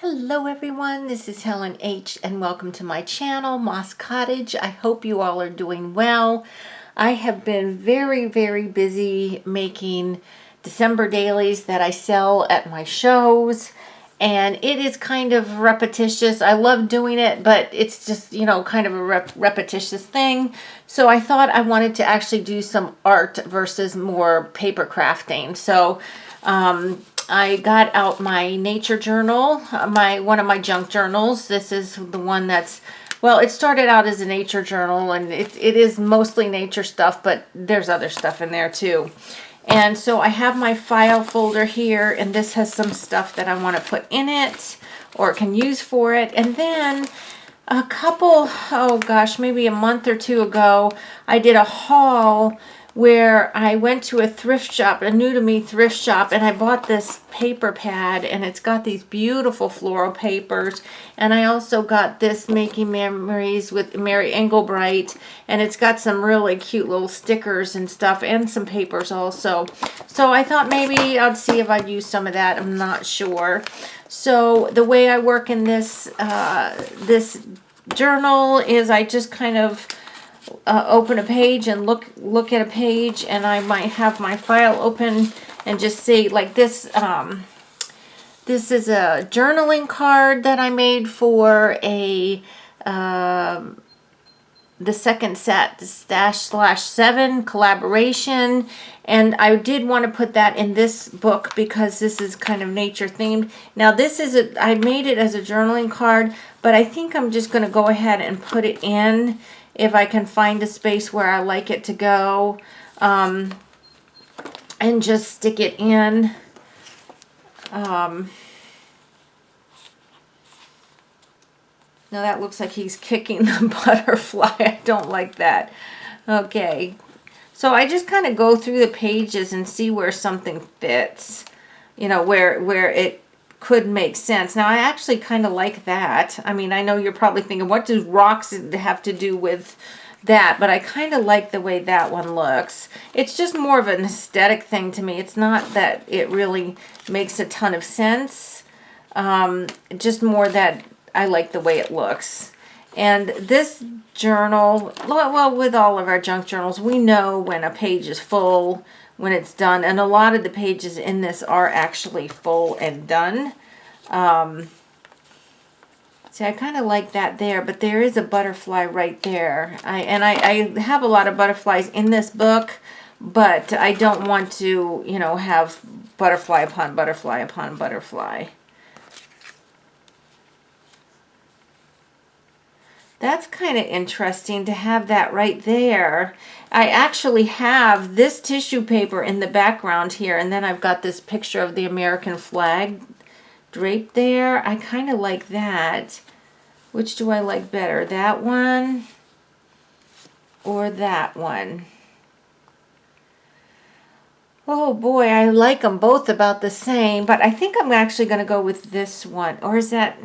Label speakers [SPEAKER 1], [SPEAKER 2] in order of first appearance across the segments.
[SPEAKER 1] Hello everyone, this is Helen H. and welcome to my channel, Moss Cottage. I hope you all are doing well. I have been very busy making December dailies that I sell at my shows, and it is kind of repetitious. I love doing it, but it's just, kind of a repetitious thing. So I thought I wanted to actually do some art versus more paper crafting. So I got out my nature journal, one of my junk journals. This is the one that's, well, it started out as a nature journal, and it is mostly nature stuff, but there's other stuff in there too. And so I have my file folder here, and this has some stuff that I want to put in it or can use for it. And then a couple, oh gosh, maybe a month or two ago, I did a haul where I went to a thrift shop, a new to me thrift shop, and I bought this paper pad, and it's got these beautiful floral papers. And I also got this Making Memories with Mary Engelbright, and it's got some really cute little stickers and stuff, and some papers also. So I thought maybe I'd see if I'd use some of that. I'm not sure. So the way I work in this this journal is I just kind of open a page and look at a page, and I might have my file open and just see, like this. This is a journaling card that I made for a the second set /7 collaboration, and I did want to put that in this book because this is kind of nature themed. Now this is I made it as a journaling card, but I think I'm just going to go ahead and put it in if I can find a space where I like it to go, and just stick it in. Now that looks like he's kicking the butterfly. I don't like that. Okay, so I just kind of go through the pages and see where something fits, where it could make sense. Now I actually kind of like that. I mean, I know you're probably thinking, what do rocks have to do with that? But I kind of like the way that one looks. It's just more of an aesthetic thing to me. It's not that it really makes a ton of sense. Just more that I like the way it looks. And this journal, well, with all of our junk journals, we know when a page is full, when it's done, and a lot of the pages in this are actually full and done. See, I kind of like that there, but there is a butterfly right there. I have a lot of butterflies in this book, but I don't want to, have butterfly upon butterfly upon butterfly. That's kind of interesting to have that right there. I actually have this tissue paper in the background here, and then I've got this picture of the American flag draped there. I kind of like that. Which do I like better, that one or that one? Oh boy, I like them both about the same, but I think I'm actually going to go with this one. Or is that...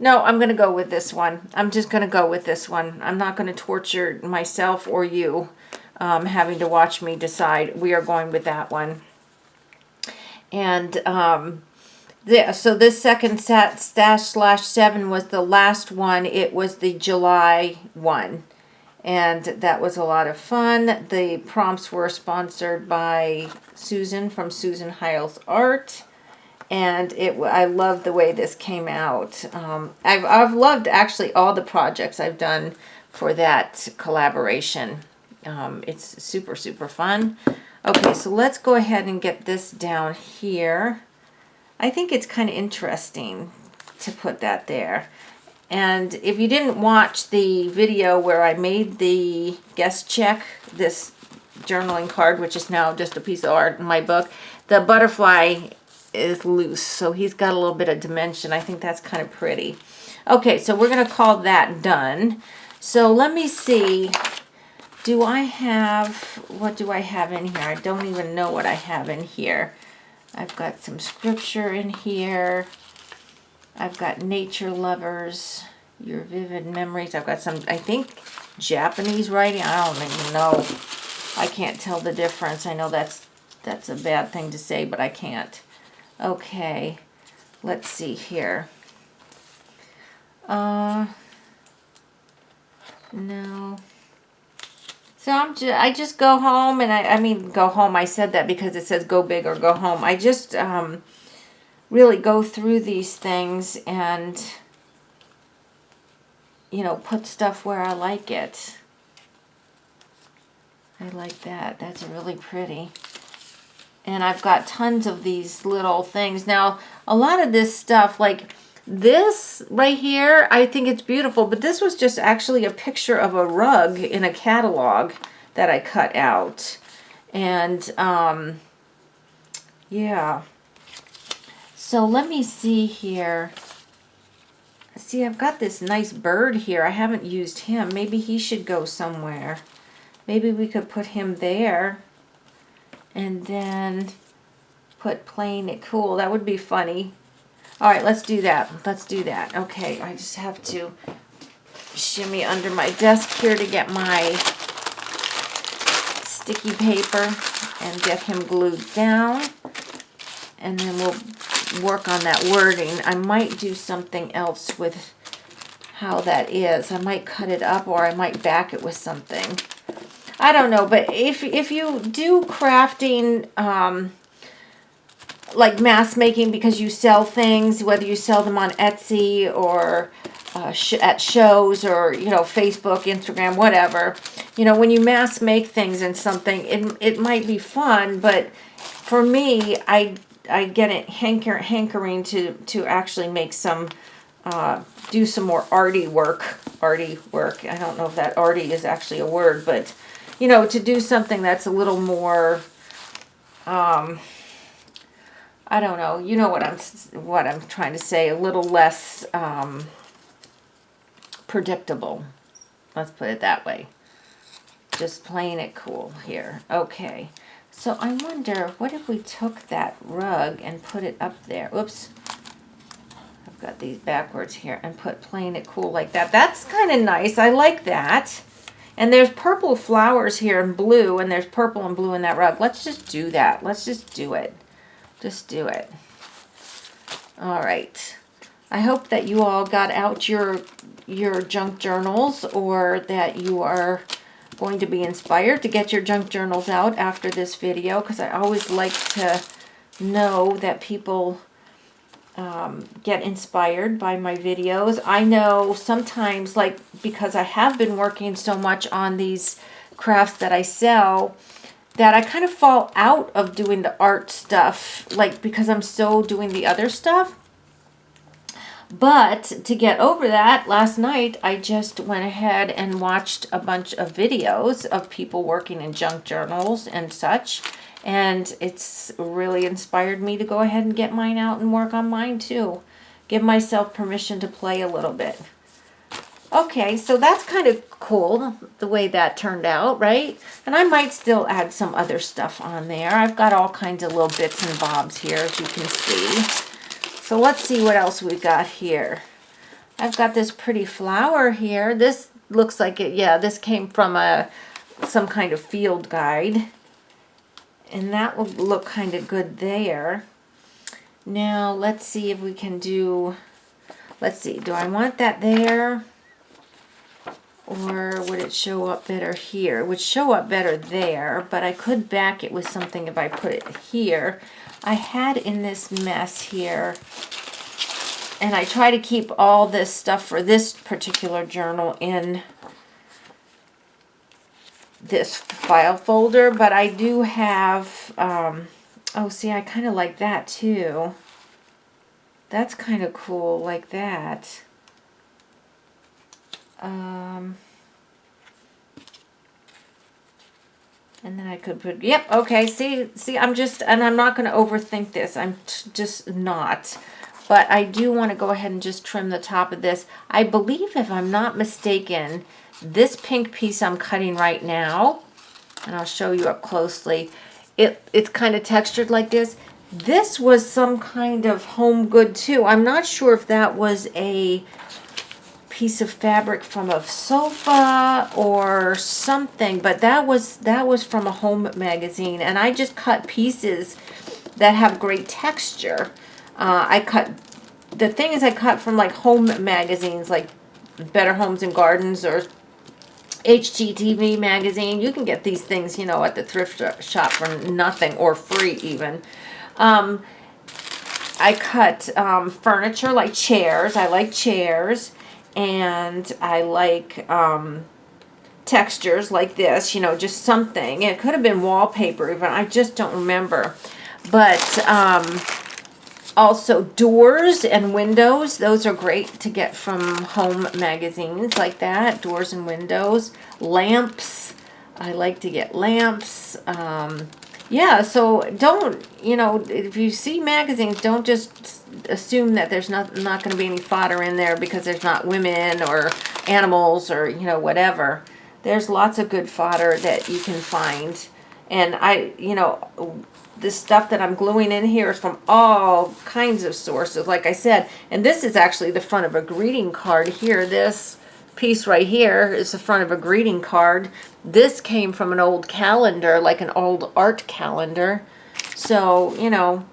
[SPEAKER 1] No, I'm going to go with this one. I'm just going to go with this one. I'm not going to torture myself or you having to watch me decide. We are going with that one. And so this second set, /7, was the last one. It was the July one. And that was a lot of fun. The prompts were sponsored by Susan from Susan Hiles Art. And I love the way this came out. I've loved actually all the projects I've done for that collaboration. It's super fun. Okay, so let's go ahead and get this down here. I think it's kind of interesting to put that there. And if you didn't watch the video where I made the guest check, this journaling card, which is now just a piece of art in my book, the butterfly is loose, so he's got a little bit of dimension. I think that's kind of pretty. Okay, so we're going to call that done. So let me see. What do I have in here? I don't even know what I have in here. I've got some scripture in here. I've got nature lovers, your vivid memories. I've got some, I think, Japanese writing. I don't even know. I can't tell the difference. I know that's That's a bad thing to say, but I can't. Okay, let's see here. No. So I just go home, and I mean go home. I said that because it says go big or go home. I just really go through these things and, you know, put stuff where I like it. I like that. That's really pretty. And I've got tons of these little things. Now, a lot of this stuff, like this right here, I think it's beautiful, but this was just actually a picture of a rug in a catalog that I cut out. And, yeah. So let me see here. See, I've got this nice bird here. I haven't used him. Maybe he should go somewhere. Maybe we could put him there and then put playing it cool. That would be funny. All right, let's do that. Let's do that. Okay, I just have to shimmy under my desk here to get my sticky paper and get him glued down. And then we'll work on that wording. I might do something else with how that is. I might cut it up, or I might back it with something. I don't know, but if you do crafting, like mask making, because you sell things, whether you sell them on Etsy or at shows, or, you know, Facebook, Instagram, whatever, you know, when you mask make things in something, it might be fun, but for me, I get it hankering to actually make some, do some more arty work. I don't know if that arty is actually a word, but, you know, to do something that's a little more, I don't know, you know what I'm trying to say, a little less predictable. Let's put it that way. Just playing it cool here. Okay. So I wonder, what if we took that rug and put it up there? Oops. I've got these backwards here, and put playing it cool like that. That's kind of nice. I like that. And there's purple flowers here and blue, and there's purple and blue in that rug. Let's just do that. Let's just do it. Just do it. All right. I hope that you all got out your junk journals, or that you are going to be inspired to get your junk journals out after this video, because I always like to know that people get inspired by my videos. I know sometimes, like, because I have been working so much on these crafts that I sell, that I kind of fall out of doing the art stuff, like, because I'm so doing the other stuff. But to get over that, last night I just went ahead and watched a bunch of videos of people working in junk journals and such. And it's really inspired me to go ahead and get mine out and work on mine too. Give myself permission to play a little bit. Okay, so that's kind of cool, the way that turned out, right? And I might still add some other stuff on there. I've got all kinds of little bits and bobs here, as you can see. So let's see what else we got here. I've got this pretty flower here. This looks like it, yeah, this came from some kind of field guide. And that will look kind of good there. Now, let's see if we can do, let's see, do I want that there? Or would it show up better here? It would show up better there, but I could back it with something if I put it here. I had in this mess here, and I try to keep all this stuff for this particular journal in this file folder, but I do have, oh, see, I kind of like that too. That's kind of cool, like that. And then I could put, yep, okay, see, I'm not going to overthink this. I'm just not. But I do want to go ahead and just trim the top of this. I believe, if I'm not mistaken, this pink piece I'm cutting right now, and I'll show you up closely, it's kind of textured like this. This was some kind of home good too. I'm not sure if that was a piece of fabric from a sofa or something, but that was from a home magazine, and I just cut pieces that have great texture. I cut from like home magazines, like Better Homes and Gardens or HGTV magazine. You can get these things, you know, at the thrift shop for nothing or free even. I cut furniture like chairs. I like chairs, and I like textures like this, you know, just something. It could have been wallpaper even. I just don't remember. But also doors and windows. Those are great to get from home magazines like that. Doors and windows. Lamps. I like to get lamps. Yeah, so don't, you know, if you see magazines, don't just assume that there's not going to be any fodder in there because there's not women or animals or, you know, whatever. There's lots of good fodder that you can find. And you know, this stuff that I'm gluing in here is from all kinds of sources, like I said. And this is actually the front of a greeting card here. This piece right here is the front of a greeting card. This came from an old calendar, like an old art calendar. So, you know,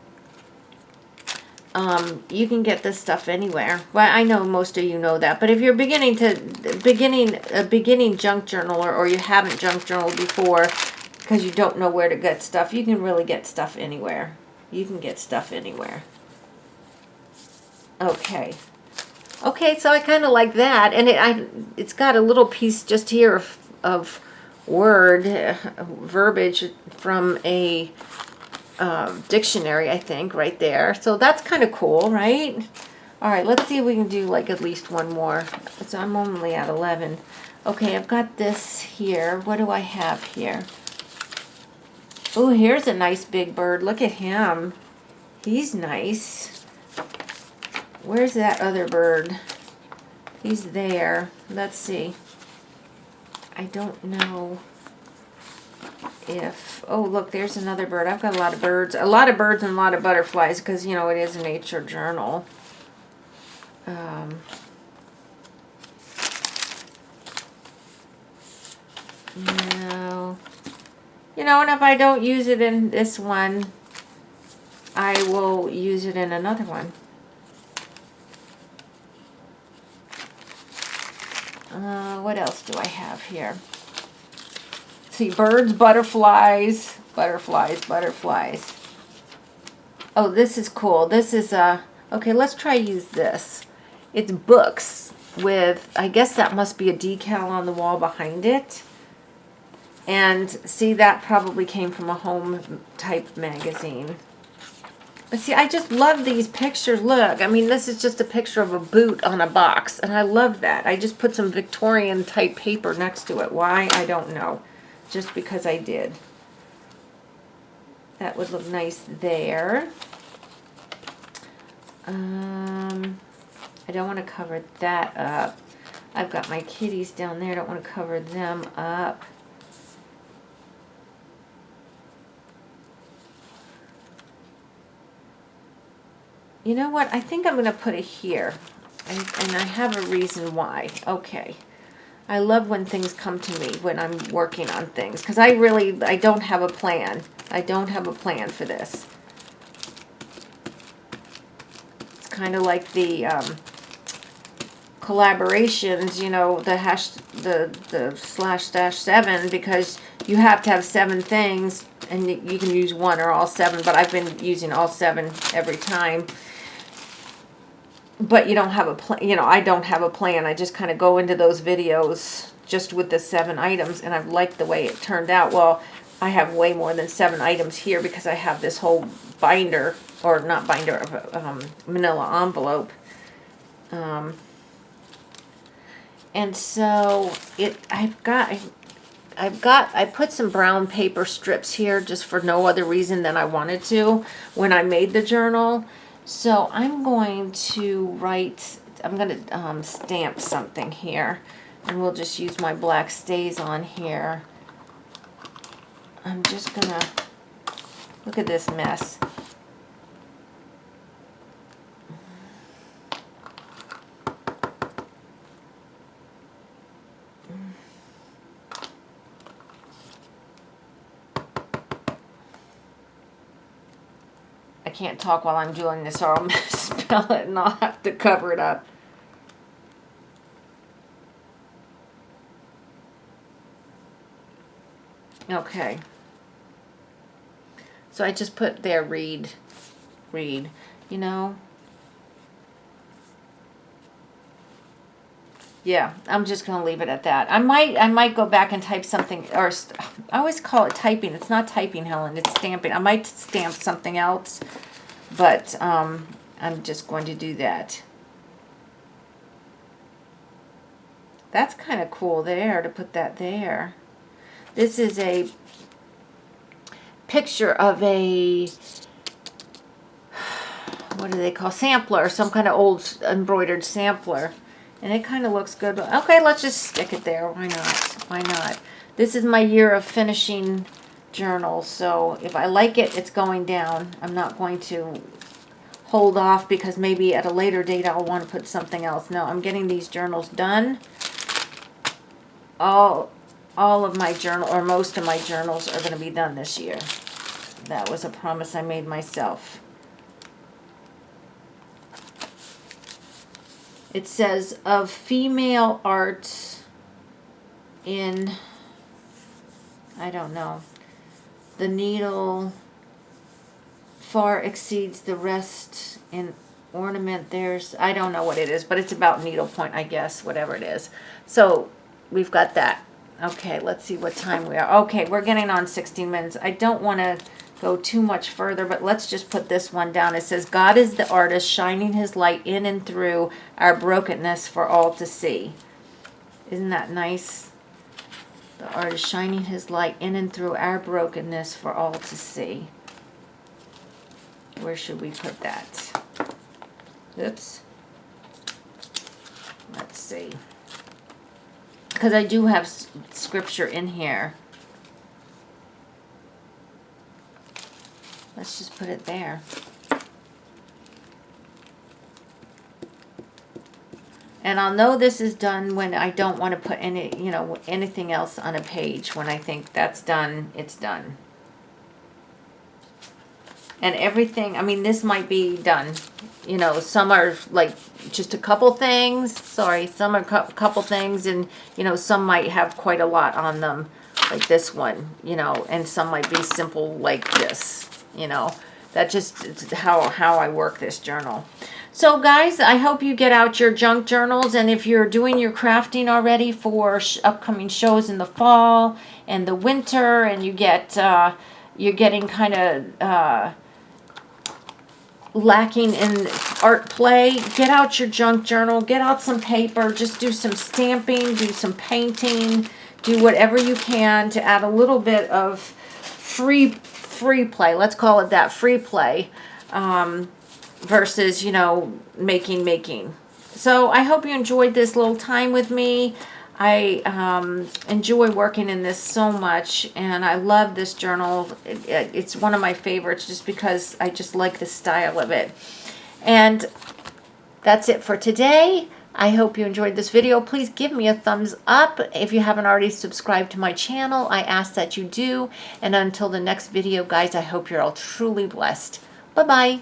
[SPEAKER 1] you can get this stuff anywhere. Well, I know most of you know that, but if you're beginning junk journaler, or you haven't junk journaled before because you don't know where to get stuff, you can really get stuff anywhere. You can get stuff anywhere. Okay. Okay, so I kind of like that, and it's got a little piece just here of verbiage from a dictionary, I think, right there. So that's kind of cool, right? All right, let's see if we can do like at least one more. So I'm only at 11. Okay, I've got this here. What do I have here? Oh, here's a nice big bird. Look at him. He's nice. Where's that other bird? He's there. Let's see. I don't know if... Oh, look, there's another bird. I've got a lot of birds. A lot of birds and a lot of butterflies because, you know, it is a nature journal. No. You know, and if I don't use it in this one, I will use it in another one. What else do I have here? See, birds, butterflies, butterflies, butterflies. Oh, this is cool. This is okay, let's try use this. It's books with, I guess that must be a decal on the wall behind it. And see, that probably came from a home type magazine. But see, I just love these pictures. Look, I mean, this is just a picture of a boot on a box, and I love that. I just put some Victorian type paper next to it. Why? I don't know. Just because I did. That would look nice there. I don't want to cover that up. I've got my kitties down there. I don't want to cover them up. You know what? I think I'm going to put it here. And I have a reason why. Okay. I love when things come to me when I'm working on things. Because I don't have a plan. I don't have a plan for this. It's kind of like the collaborations, you know, the /7, because you have to have 7 things. And you can use 1 or all 7. But I've been using all 7 every time. But you don't have a plan, you know, I don't have a plan. I just kind of go into those videos just with the 7 items, and I've liked the way it turned out. Well, I have way more than 7 items here because I have this whole binder, or not binder, of manila envelope. And so I put some brown paper strips here just for no other reason than I wanted to when I made the journal. So I'm going to stamp something here, and we'll just use my black stays on here. I'm just gonna, look at this mess. I can't talk while I'm doing this or I'll misspell it and I'll have to cover it up. Okay. So I just put there, read, you know. Yeah, I'm just going to leave it at that. I might go back and type something, or I always call it typing. It's not typing, Helen. It's stamping. I might stamp something else, but I'm just going to do that. That's kind of cool there to put that there. This is a picture of a, what do they call, sampler, some kind of old embroidered sampler. And it kind of looks good. Okay, let's just stick it there. Why not? Why not? This is my year of finishing journal. So if I like it, it's going down. I'm not going to hold off because maybe at a later date I'll want to put something else. No, I'm getting these journals done. All of my journal, or most of my journals, are going to be done this year. That was a promise I made myself. It says, of female art in, I don't know, the needle far exceeds the rest in ornament. There's, I don't know what it is, but it's about needlepoint, I guess, whatever it is. So we've got that. Okay, let's see what time we are. Okay, we're getting on 16 minutes. I don't want to go too much further, but let's just put this one down. It says, God is the artist shining his light in and through our brokenness for all to see. Isn't that nice? The artist shining his light in and through our brokenness for all to see. Where should we put that? Oops. Let's see. Because I do have scripture in here. Let's just put it there. And I'll know this is done when I don't want to put any, you know, anything else on a page. When I think that's done, it's done. And everything, I mean, this might be done. You know, some are like just a couple things. Sorry, some are a couple things. And, you know, some might have quite a lot on them. Like this one, you know. And some might be simple like this. You know, that just is how I work this journal. So guys, I hope you get out your junk journals, and if you're doing your crafting already for upcoming shows in the fall and the winter, and you get you're getting kind of lacking in art play, get out your junk journal, get out some paper, just do some stamping, do some painting, do whatever you can to add a little bit of free play, let's call it that, free play, versus, you know, making. So I hope you enjoyed this little time with me. I enjoy working in this so much, and I love this journal. It's one of my favorites just because I just like the style of it. And that's it for today. I hope you enjoyed this video. Please give me a thumbs up. If you haven't already subscribed to my channel, I ask that you do. And until the next video, guys, I hope you're all truly blessed. Bye-bye.